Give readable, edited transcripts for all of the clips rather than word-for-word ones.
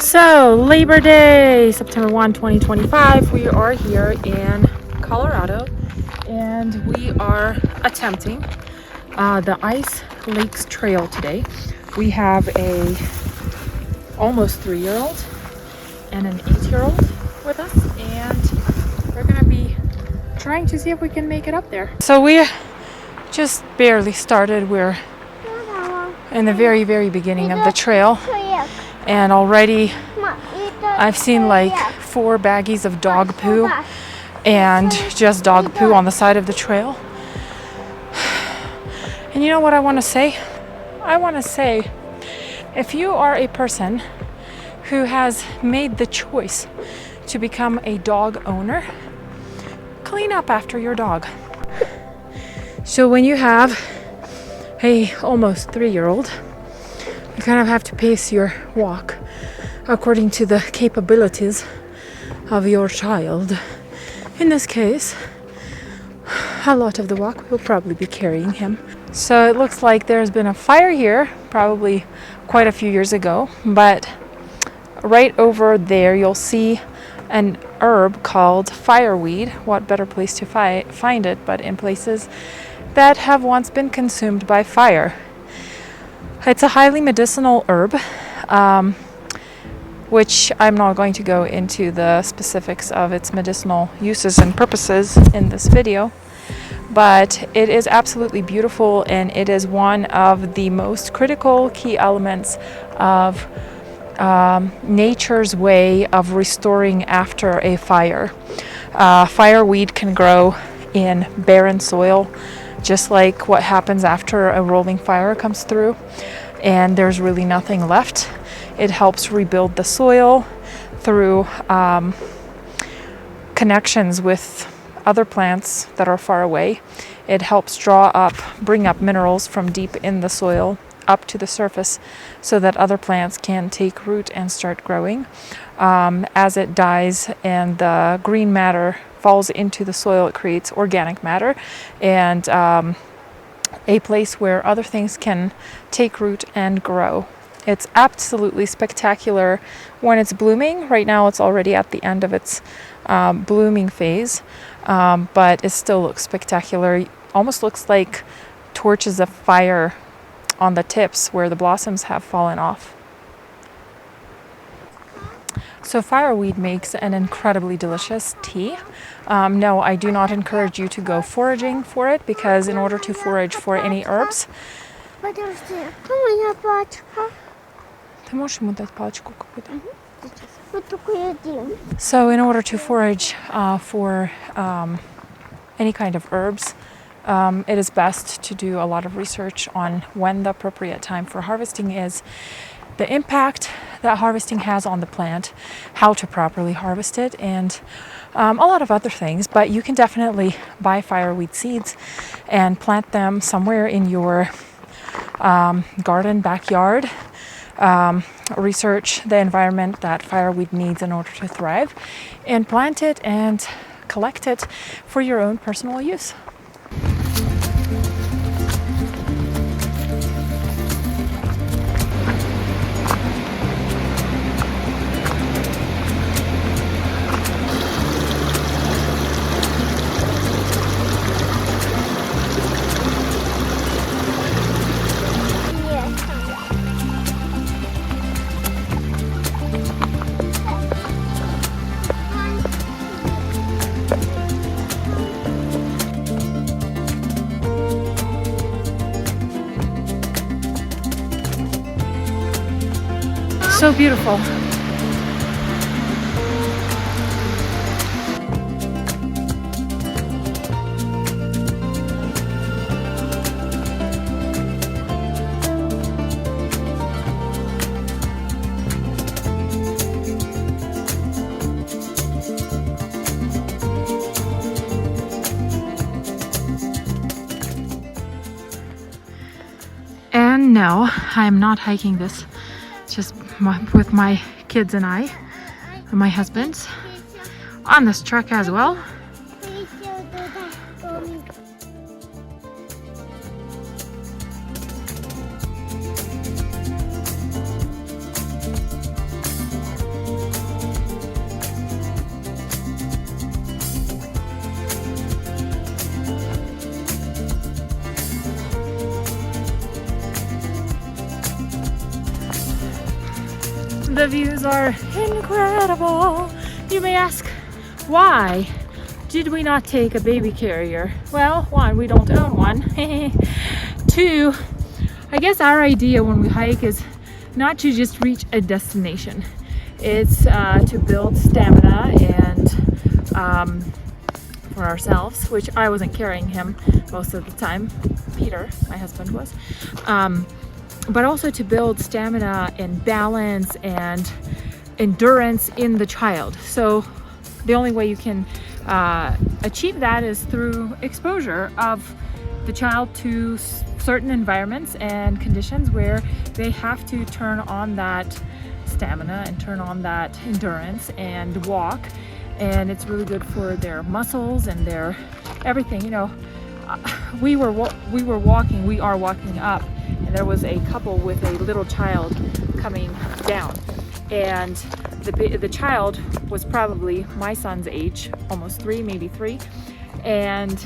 So, Labor Day, September 1, 2025, we are here in Colorado and we are attempting the Ice Lakes Trail today. We have a almost 3-year-old and an 8-year-old with us, and we're gonna be trying to see if we can make it up there. So we just barely started. We're in the very beginning of the trail, and already I've seen like 4 baggies of dog poo and just dog poo on the side of the trail. And you know what I want to say? I want to say, if you are a person who has made the choice to become a dog owner, clean up after your dog. So when you have a almost 3-year-old, you kind of have to pace your walk according to the capabilities of your child. In this case, a lot of the walk will probably be carrying him. So it looks like there's been a fire here, probably quite a few years ago, but right over there you'll see an herb called fireweed. What better place to find it but in places that have once been consumed by fire. It's a highly medicinal herb, which I'm not going to go into the specifics of its medicinal uses and purposes in this video, but it is absolutely beautiful, and it is one of the most critical key elements of nature's way of restoring after a fire. Fireweed can grow in barren soil, just like what happens after a rolling fire comes through and there's really nothing left. It helps rebuild the soil through connections with other plants that are far away. It helps bring up minerals from deep in the soil up to the surface so that other plants can take root and start growing. As it dies and the green matter falls into the soil, it creates organic matter and a place where other things can take root and grow. It's absolutely spectacular when it's blooming. Right now it's already at the end of its blooming phase, but it still looks spectacular. It almost looks like torches of fire on the tips where the blossoms have fallen off. So fireweed makes an incredibly delicious tea. No, I do not encourage you to go foraging for it, because in order to forage for any herbs, so in order to forage for any kind of herbs, it is best to do a lot of research on when the appropriate time for harvesting is, the impact that harvesting has on the plant, how to properly harvest it, and a lot of other things. But you can definitely buy fireweed seeds and plant them somewhere in your garden, backyard. Research the environment that fireweed needs in order to thrive, and plant it and collect it for your own personal use. So beautiful. And no, I am not hiking this just with my kids and I, and my husband's on this trek as well. The views are incredible. You may ask, why did we not take a baby carrier? Well, one, we don't own one. Two, I guess our idea when we hike is not to just reach a destination. It's to build stamina and for ourselves, which I wasn't carrying him most of the time. Peter, my husband, was. But also to build stamina and balance and endurance in the child. So the only way you can achieve that is through exposure of the child to certain environments and conditions where they have to turn on that stamina and turn on that endurance and walk. And it's really good for their muscles and their everything. You know, we are walking up, and there was a couple with a little child coming down, and the child was probably my son's age, almost 3, maybe 3, and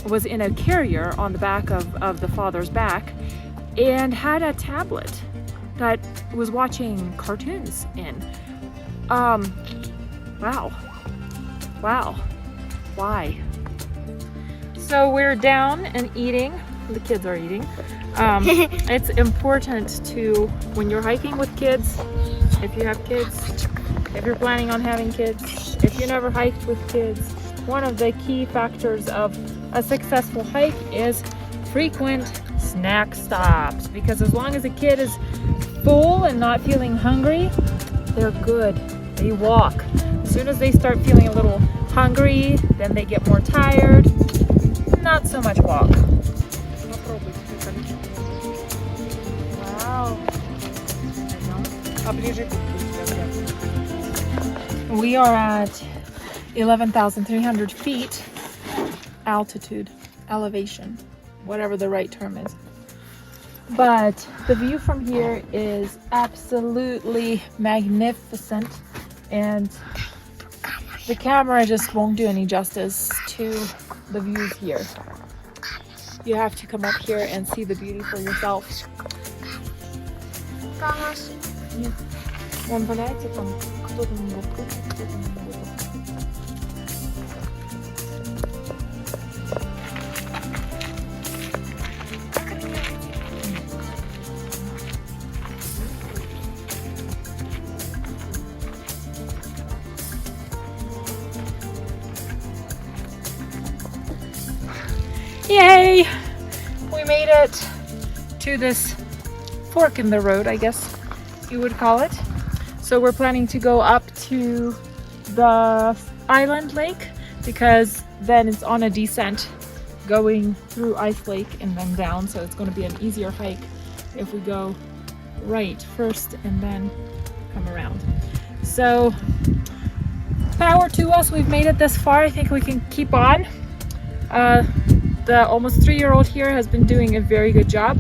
was in a carrier on the back of the father's back, and had a tablet that was watching cartoons in. Wow. Why? So we're down and eating. The kids are eating. It's important to, when you're hiking with kids, if you have kids, if you're planning on having kids, if you never hiked with kids, one of the key factors of a successful hike is frequent snack stops. Because as long as a kid is full and not feeling hungry, they're good. They walk. As soon as they start feeling a little hungry, then they get more tired. Not so much walk. Wow. We are at 11,300 feet altitude, elevation, whatever the right term is. But the view from here is absolutely magnificent, and the camera just won't do any justice to the views here. You have to come up here and see the beauty for yourself. Он валяется там, кто-то на боку, кто-то на боку. Yay! We made it to this fork in the road, I guess you would call it. So we're planning to go up to the island lake, because then it's on a descent going through Ice Lake and then down. So it's going to be an easier hike if we go right first and then come around. So power to us, we've made it this far. I think we can keep on. The almost 3-year-old here has been doing a very good job.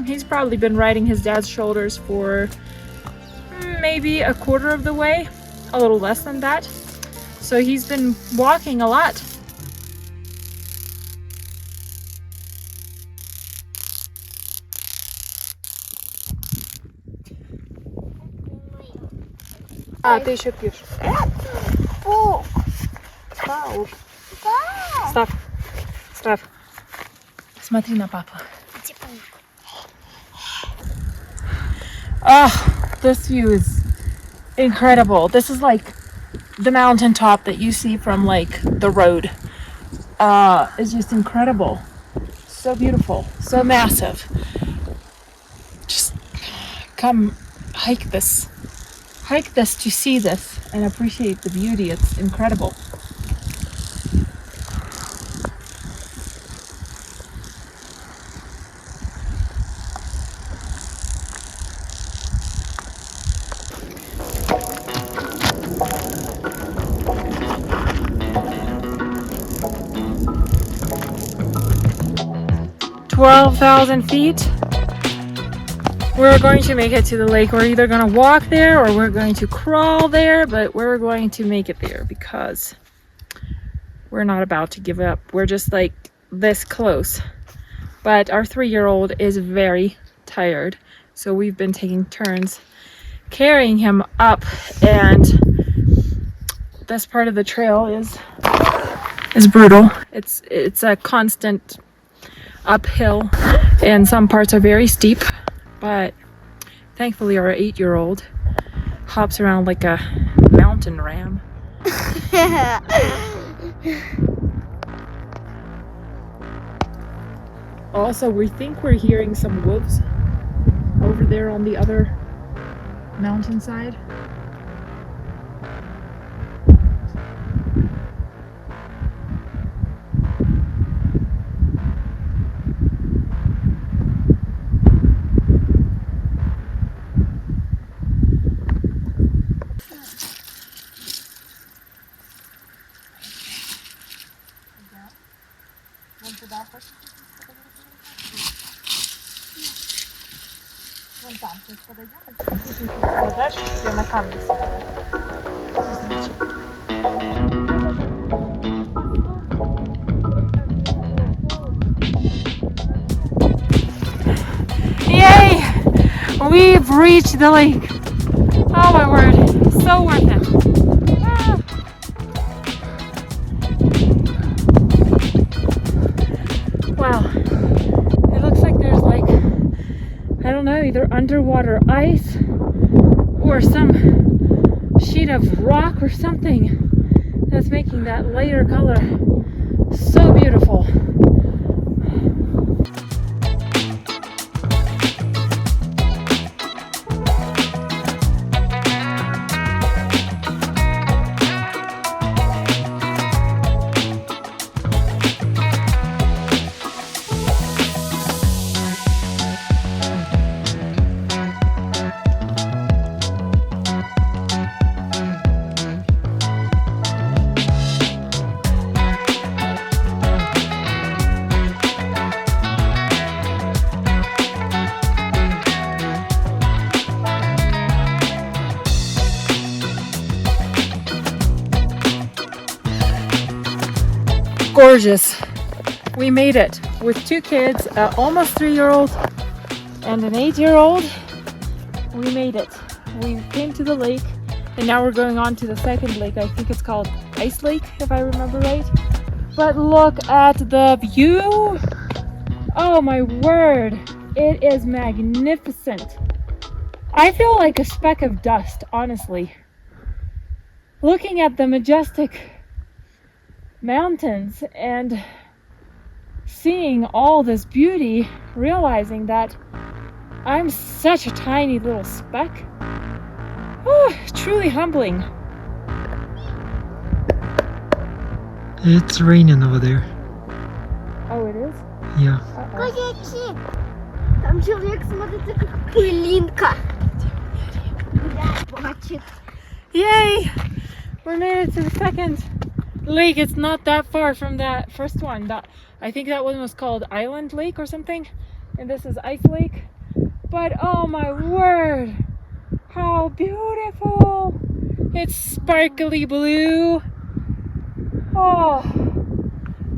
He's probably been riding his dad's shoulders for maybe a quarter of the way, a little less than that. So he's been walking a lot. Ты еще пьешь. Став. Смотри на папу. Oh, this view is incredible. This is like the mountaintop that you see from like the road. It's just incredible. So beautiful, so massive. Just come hike this to see this and appreciate the beauty. It's incredible. "12,000 feet. We're going to make it to the lake. We're either going to walk there or we're going to crawl there, but we're going to make it there because we're not about to give up. We're just like this close. But our 3-year-old is very tired, so we've been taking turns carrying him up, and this part of the trail is brutal. It's a constant uphill, and some parts are very steep, but thankfully our 8-year-old hops around like a mountain ram. Also, we think we're hearing some wolves over there on the other mountainside. Yay! We've reached the lake. Oh my word, so worth it. Ah. Wow, it looks like there's like, I don't know, either underwater ice or some sheet of rock or something that's making that lighter color so beautiful. Gorgeous. We made it with 2 kids, almost 3-year-old and an 8-year-old. We made it. We came to the lake, and now we're going on to the second lake. I think it's called Ice Lake, if I remember right. But look at the view. Oh my word. It is magnificent. I feel like a speck of dust, honestly. Looking at the majestic mountains and seeing all this beauty, realizing that I'm such a tiny little speck. Oh, truly humbling. It's raining over there. Oh, it is? Yeah. Там человек смотрит, как пылинка. Yay! We made it to the second lake. It's not that far from that first one. I think that one was called Island Lake or something, and this is Ice Lake. But oh my word, how beautiful! It's sparkly blue. Oh,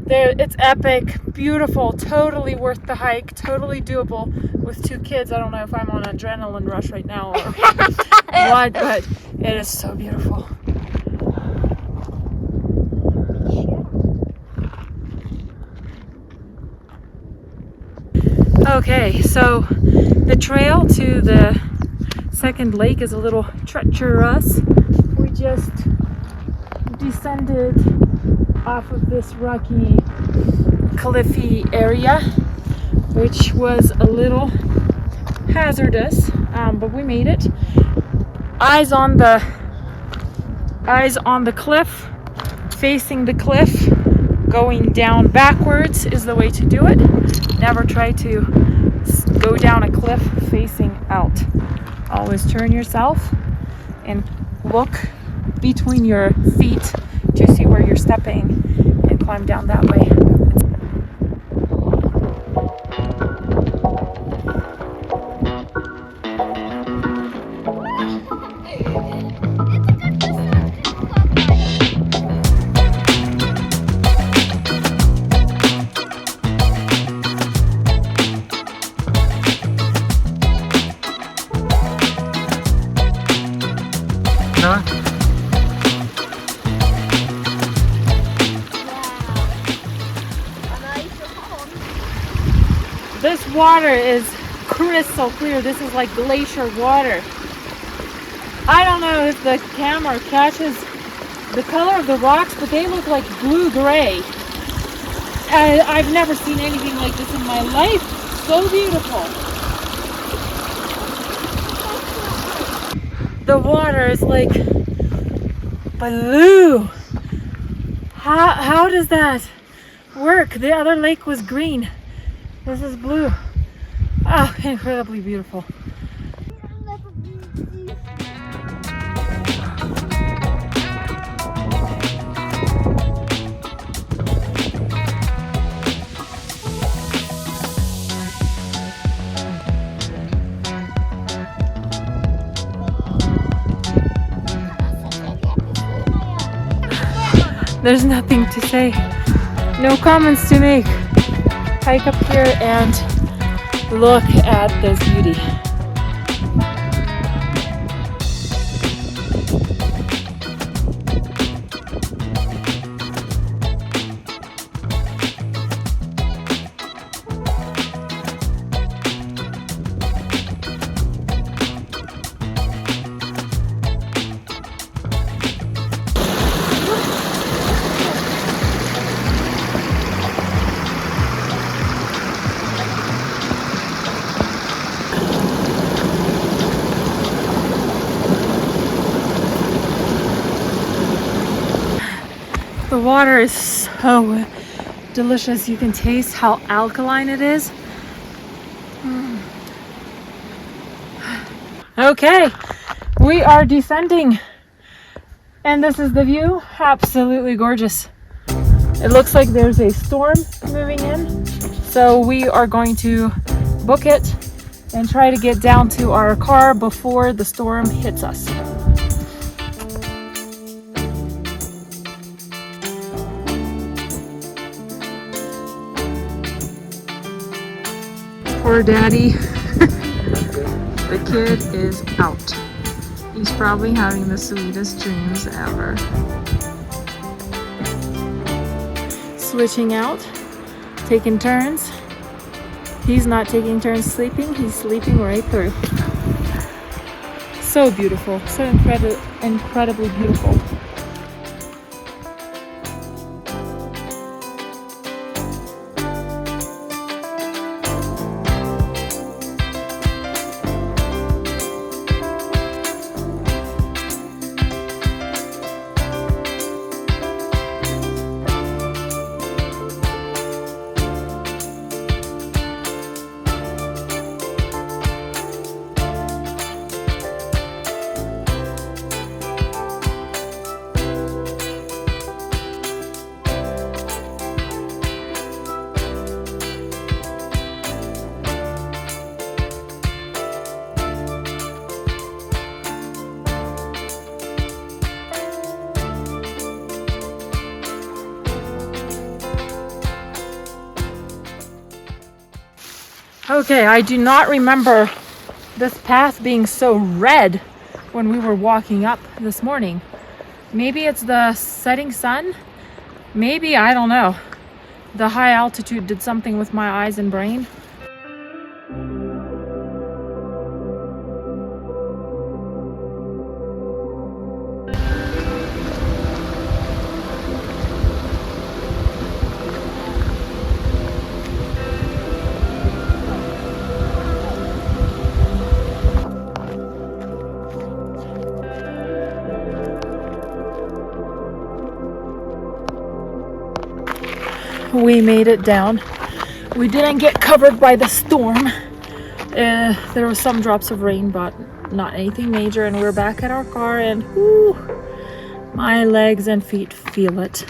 there, it's epic, beautiful, totally worth the hike, totally doable with 2 kids. I don't know if I'm on an adrenaline rush right now or what, but it is so beautiful. Okay, so the trail to the second lake is a little treacherous. We just descended off of this rocky, cliffy area, which was a little hazardous, but we made it. Eyes on the cliff, facing the cliff, going down backwards is the way to do it. Never try to go down a cliff facing out. Always turn yourself and look between your feet to see where you're stepping and climb down that way. huh? This water is crystal clear. This is like glacier water. I don't know if the camera catches the color of the rocks, but they look like blue-gray. I've never seen anything like this in my life. So beautiful. The water is like blue. How does that work? The other lake was green. This is blue. Oh, incredibly beautiful. There's nothing to say. No comments to make. Hike up here and look at this beauty. The water is so delicious. You can taste how alkaline it is. Okay, we are descending, and this is the view. Absolutely gorgeous. It looks like there's a storm moving in, so we are going to book it and try to get down to our car before the storm hits us. Poor daddy. The kid is out. He's probably having the sweetest dreams ever. Switching out, taking turns. He's not taking turns sleeping, he's sleeping right through. So beautiful, so incredibly beautiful. Okay, I do not remember this path being so red when we were walking up this morning. Maybe it's the setting sun. Maybe, I don't know. The high altitude did something with my eyes and brain. We made it down. We didn't get covered by the storm. There was some drops of rain, but not anything major, and we're back at our car, and whew, my legs and feet feel it.